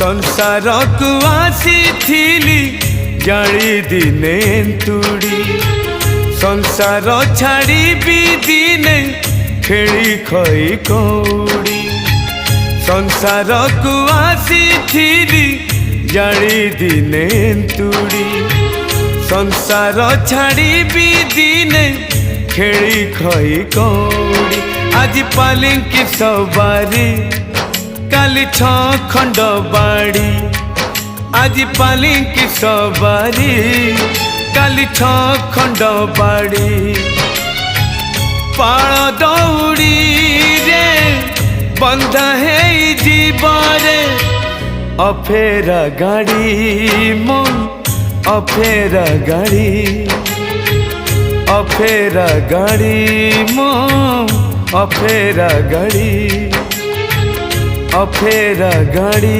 संसार को आसी थिली जाली दिने तुड़ी संसार छाड़ी भी दिने खेली खई कौड़ी संसार को आसी थिली जाली दिने तुड़ी संसार छाड़ी भी दिने खेली खई कौड़ी आज पालिंकी सवारी काली खंड बाड़ी आज पालिंकी सवारी काली खंड बाड़ी पाड़ दौड़ी रे बंधा है जीवरे अफेरा गाड़ी मो अफेरा गाड़ी अफेरा गाड़ी मो अफेरा गाड़ी अफेरा गाड़ी।